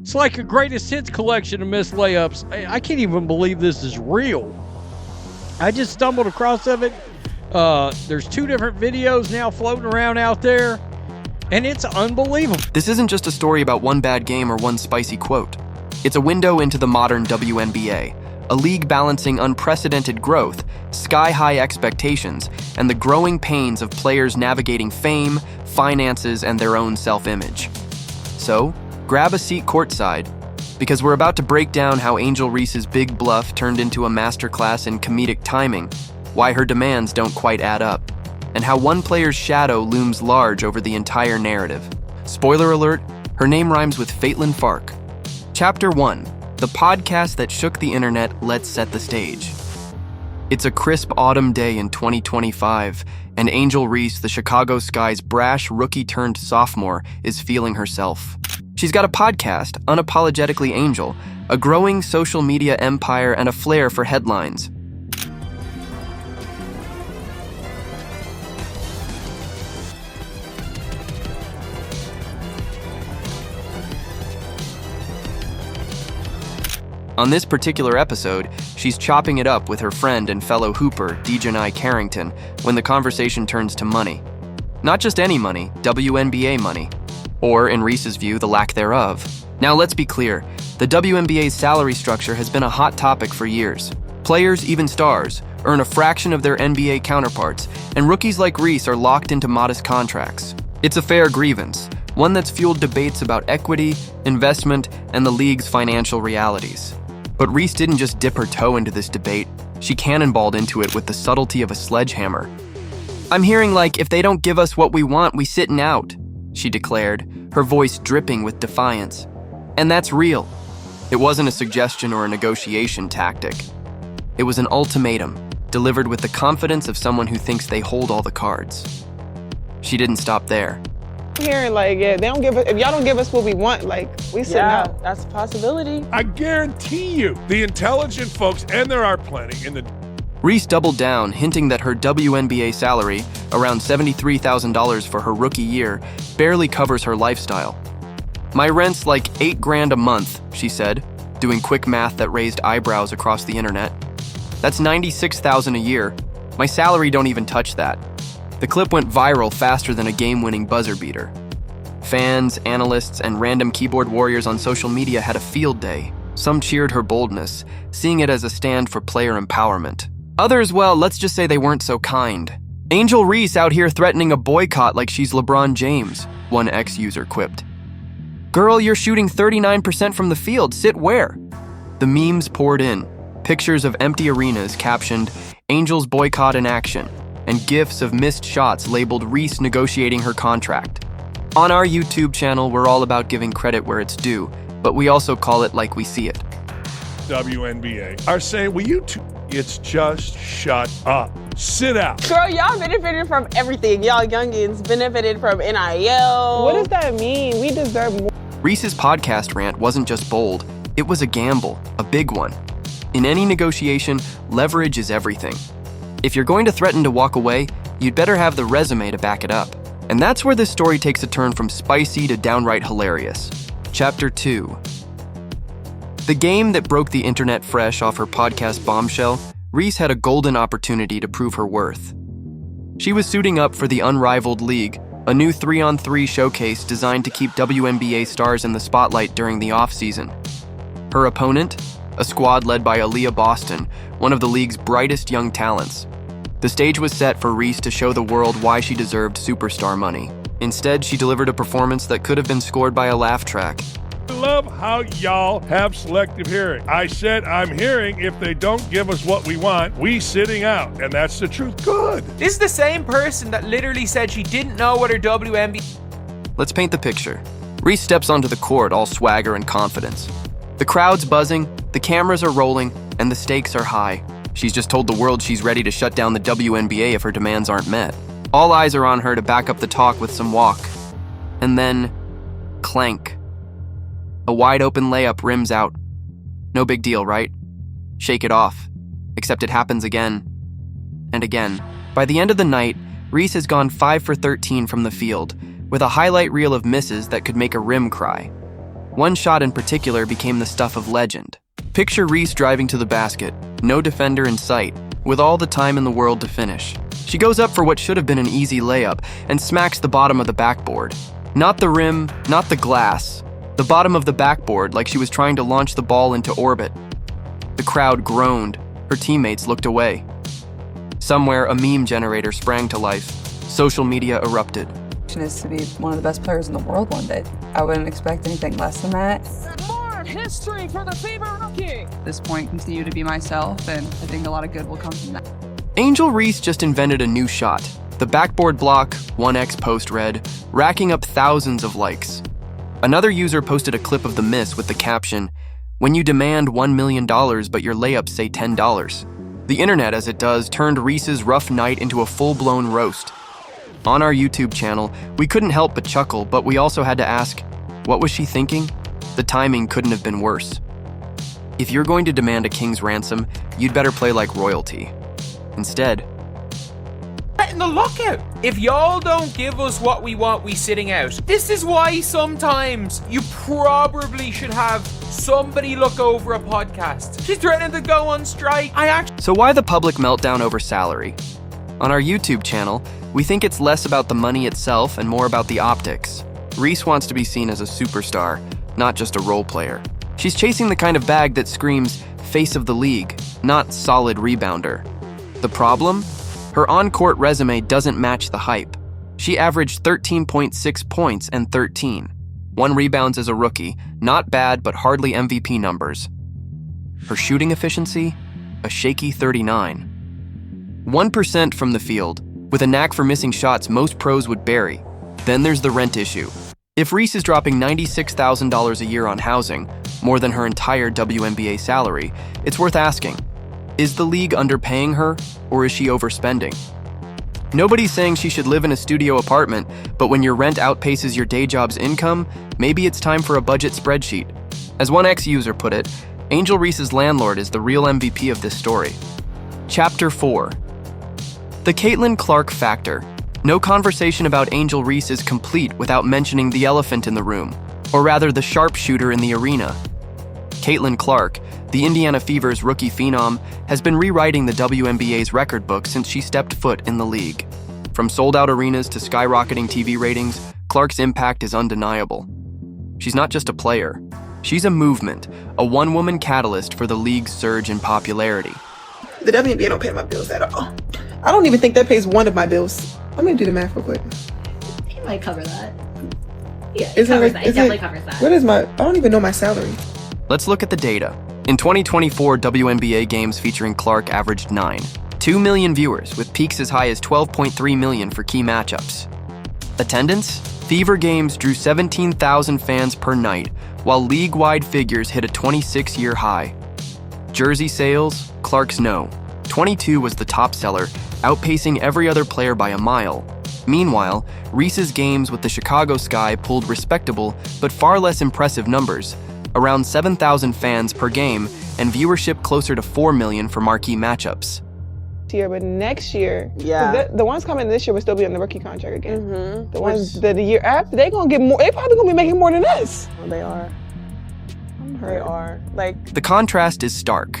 It's like a greatest hits collection of missed layups. I can't even believe this is real. I just stumbled across of it. There's 2 different videos now floating around out there, and it's unbelievable. This isn't just a story about one bad game or one spicy quote. It's a window into the modern WNBA, a league balancing unprecedented growth, sky-high expectations, and the growing pains of players navigating fame, finances, and their own self-image. So, grab a seat courtside, because we're about to break down how Angel Reese's big bluff turned into a masterclass in comedic timing, why her demands don't quite add up, and how one player's shadow looms large over the entire narrative. Spoiler alert, her name rhymes with Faitlin Fark. Chapter 1, the podcast that shook the internet. Let's set the stage. It's a crisp autumn day in 2025, and Angel Reese, the Chicago Sky's brash rookie-turned-sophomore, is feeling herself. She's got a podcast, Unapologetically Angel, a growing social media empire, and a flair for headlines. On this particular episode, she's chopping it up with her friend and fellow hooper, Dejanai Carrington, when the conversation turns to money. Not just any money, WNBA money. Or, in Reese's view, the lack thereof. Now let's be clear, the WNBA's salary structure has been a hot topic for years. Players, even stars, earn a fraction of their NBA counterparts, and rookies like Reese are locked into modest contracts. It's a fair grievance, one that's fueled debates about equity, investment, and the league's financial realities. But Reese didn't just dip her toe into this debate, she cannonballed into it with the subtlety of a sledgehammer. "I'm hearing like, if they don't give us what we want, we sitting out," she declared, her voice dripping with defiance. And that's real. It wasn't a suggestion or a negotiation tactic. It was an ultimatum, delivered with the confidence of someone who thinks they hold all the cards. She didn't stop there. Hearing like, yeah, they don't give us, if y'all don't give us what we want, like, we sitting out. That's a possibility. I guarantee you, the intelligent folks, and there are plenty in the... Reese doubled down, hinting that her WNBA salary, around $73,000 for her rookie year, barely covers her lifestyle. "My rent's like $8,000 a month," she said, doing quick math that raised eyebrows across the internet. "That's $96,000 a year. My salary don't even touch that." The clip went viral faster than a game-winning buzzer beater. Fans, analysts, and random keyboard warriors on social media had a field day. Some cheered her boldness, seeing it as a stand for player empowerment. Others, well, let's just say they weren't so kind. "Angel Reese out here threatening a boycott like she's LeBron James," one ex-user quipped. "Girl, you're shooting 39% from the field, sit where?" The memes poured in, pictures of empty arenas captioned, "Angels boycott in action," and gifs of missed shots labeled Reese negotiating her contract. On our YouTube channel, we're all about giving credit where it's due, but we also call it like we see it. WNBA are saying, will you two... It's just shut up. Sit out. Girl, y'all benefited from everything. Y'all youngins benefited from NIL. What does that mean? We deserve more. Reese's podcast rant wasn't just bold, it was a gamble, a big one. In any negotiation, leverage is everything. If you're going to threaten to walk away, you'd better have the resume to back it up. And that's where this story takes a turn from spicy to downright hilarious. Chapter 2. The game that broke the internet fresh off her podcast Bombshell, Reese had a golden opportunity to prove her worth. She was suiting up for the Unrivaled League, a new 3-on-3 showcase designed to keep WNBA stars in the spotlight during the off-season. Her opponent? A squad led by Aaliyah Boston, one of the league's brightest young talents. The stage was set for Reese to show the world why she deserved superstar money. Instead, she delivered a performance that could have been scored by a laugh track. I love how y'all have selective hearing. I said I'm hearing if they don't give us what we want, we sitting out. And that's the truth. Good. This is the same person that literally said she didn't know what her WNBA... Let's paint the picture. Reese steps onto the court all swagger and confidence. The crowd's buzzing, the cameras are rolling, and the stakes are high. She's just told the world she's ready to shut down the WNBA if her demands aren't met. All eyes are on her to back up the talk with some walk. And then, clank. A wide-open layup rims out. No big deal, right? Shake it off. Except it happens again. And again. By the end of the night, Reese has gone 5 for 13 from the field, with a highlight reel of misses that could make a rim cry. One shot in particular became the stuff of legend. Picture Reese driving to the basket, no defender in sight, with all the time in the world to finish. She goes up for what should have been an easy layup and smacks the bottom of the backboard. Not the rim, not the glass. The bottom of the backboard, like she was trying to launch the ball into orbit. The crowd groaned. Her teammates looked away. Somewhere, a meme generator sprang to life. Social media erupted. Is to be one of the best players in the world one day. I wouldn't expect anything less than that. More history for the Fever rookie. At this point, continue to be myself, and I think a lot of good will come from that. Angel Reese just invented a new shot. The backboard block, 1x post red, racking up thousands of likes. Another user posted a clip of the miss with the caption, "When you demand $1 million but your layups say $10. The internet, as it does, turned Reese's rough night into a full-blown roast. On our YouTube channel, we couldn't help but chuckle, but we also had to ask, what was she thinking? The timing couldn't have been worse. If you're going to demand a king's ransom, you'd better play like royalty. Instead, In the lockout. If y'all don't give us what we want, we sitting out. This is why sometimes you probably should have somebody look over a podcast. She's threatening to go on strike. so why the public meltdown over salary? On our YouTube channel, we think it's less about the money itself and more about the optics. Reese wants to be seen as a superstar, not just a role player. She's chasing the kind of bag that screams face of the league, not solid rebounder. The problem? Her on-court resume doesn't match the hype. She averaged 13.6 points and 13. 1 rebounds as a rookie, not bad but hardly MVP numbers. Her shooting efficiency? A shaky 39. 1% from the field, with a knack for missing shots most pros would bury. Then there's the rent issue. If Reese is dropping $96,000 a year on housing, more than her entire WNBA salary, it's worth asking, is the league underpaying her, or is she overspending? Nobody's saying she should live in a studio apartment, but when your rent outpaces your day job's income, maybe it's time for a budget spreadsheet. As one ex-user put it, Angel Reese's landlord is the real MVP of this story. Chapter 4. The Caitlin Clark Factor. No conversation about Angel Reese is complete without mentioning the elephant in the room, or rather the sharpshooter in the arena. Caitlin Clark, the Indiana Fever's rookie phenom, has been rewriting the WNBA's record book since she stepped foot in the league. From sold-out arenas to skyrocketing TV ratings, Clark's impact is undeniable. She's not just a player. She's a movement, a one-woman catalyst for the league's surge in popularity. The WNBA don't pay my bills at all. I don't even think that pays one of my bills. I'm gonna do the math real quick. It might cover that. Yeah, it definitely covers that. What is I don't even know my salary. Let's look at the data. In 2024, WNBA games featuring Clark averaged 9. 2 million viewers, with peaks as high as 12.3 million for key matchups. Attendance? Fever games drew 17,000 fans per night, while league-wide figures hit a 26-year high. Jersey sales? Clark's no. 22 was the top seller, outpacing every other player by a mile. Meanwhile, Reese's games with the Chicago Sky pulled respectable but far less impressive numbers, around 7,000 fans per game and viewership closer to 4 million for marquee matchups. But next year, Yeah. the ones coming this year will still be on the rookie contract again. Mm-hmm. The ones that the year after, they gonna get more. They probably gonna be making more than us. They are. They are. Like, The contrast is stark.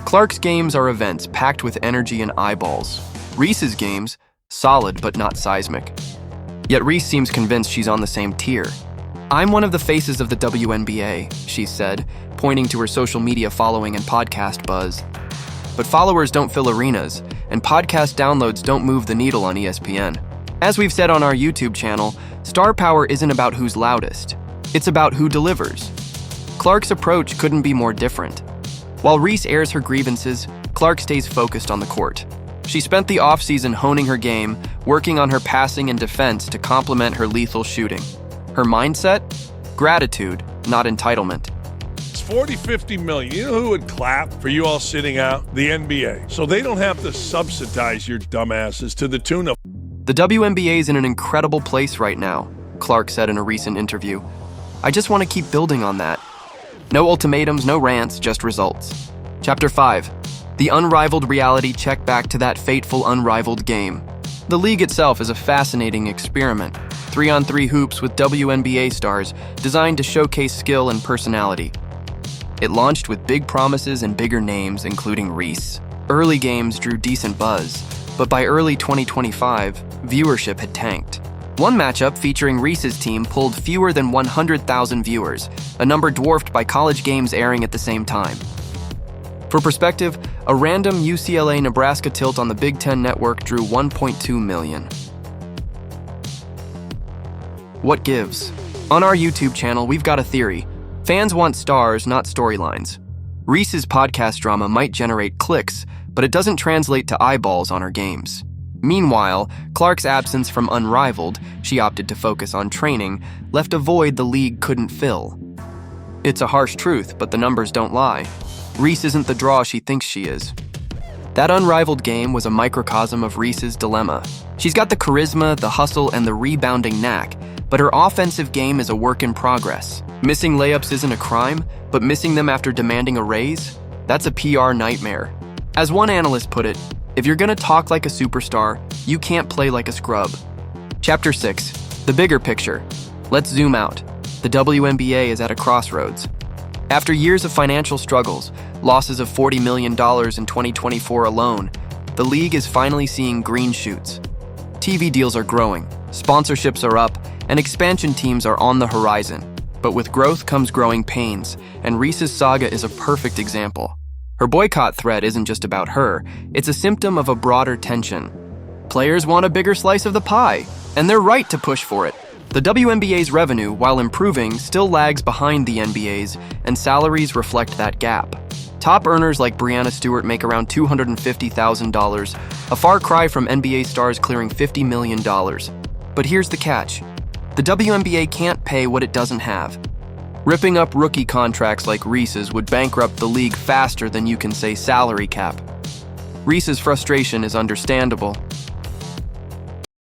Clark's games are events packed with energy and eyeballs. Reese's games, solid but not seismic. Yet Reese seems convinced she's on the same tier. "I'm one of the faces of the WNBA," she said, pointing to her social media following and podcast buzz. But followers don't fill arenas, and podcast downloads don't move the needle on ESPN. As we've said on our YouTube channel, star power isn't about who's loudest. It's about who delivers. Clark's approach couldn't be more different. While Reese airs her grievances, Clark stays focused on the court. She spent the offseason honing her game, working on her passing and defense to complement her lethal shooting. Her mindset? Gratitude, not entitlement. It's 40, 50 million. You know who would clap for you all sitting out? The NBA. So they don't have to subsidize your dumbasses to the tune of... The WNBA is in an incredible place right now, Clark said in a recent interview. "I just want to keep building on that." No ultimatums, no rants, just results. Chapter 5. The Unrivaled reality check back to that fateful Unrivaled game. The league itself is a fascinating experiment. 3-on-3 hoops with WNBA stars designed to showcase skill and personality. It launched with big promises and bigger names, including Reese. Early games drew decent buzz, but by early 2025, viewership had tanked. One matchup featuring Reese's team pulled fewer than 100,000 viewers, a number dwarfed by college games airing at the same time. For perspective, a random UCLA-Nebraska tilt on the Big Ten Network drew 1.2 million. What gives? On our YouTube channel, we've got a theory. Fans want stars, not storylines. Reese's podcast drama might generate clicks, but it doesn't translate to eyeballs on her games. Meanwhile, Clark's absence from Unrivaled, she opted to focus on training, left a void the league couldn't fill. It's a harsh truth, but the numbers don't lie. Reese isn't the draw she thinks she is. That Unrivaled game was a microcosm of Reese's dilemma. She's got the charisma, the hustle, and the rebounding knack, but her offensive game is a work in progress. Missing layups isn't a crime, but missing them after demanding a raise? That's a PR nightmare. As one analyst put it, if you're gonna talk like a superstar, you can't play like a scrub. Chapter 6, the bigger picture. Let's zoom out. The WNBA is at a crossroads. After years of financial struggles, losses of $40 million in 2024 alone, the league is finally seeing green shoots. TV deals are growing, sponsorships are up, and expansion teams are on the horizon. But with growth comes growing pains, and Reese's saga is a perfect example. Her boycott threat isn't just about her, it's a symptom of a broader tension. Players want a bigger slice of the pie, and they're right to push for it. The WNBA's revenue, while improving, still lags behind the NBA's, and salaries reflect that gap. Top earners like Breanna Stewart make around $250,000, a far cry from NBA stars clearing $50 million. But here's the catch. The WNBA can't pay what it doesn't have. Ripping up rookie contracts like Reese's would bankrupt the league faster than you can say salary cap. Reese's frustration is understandable.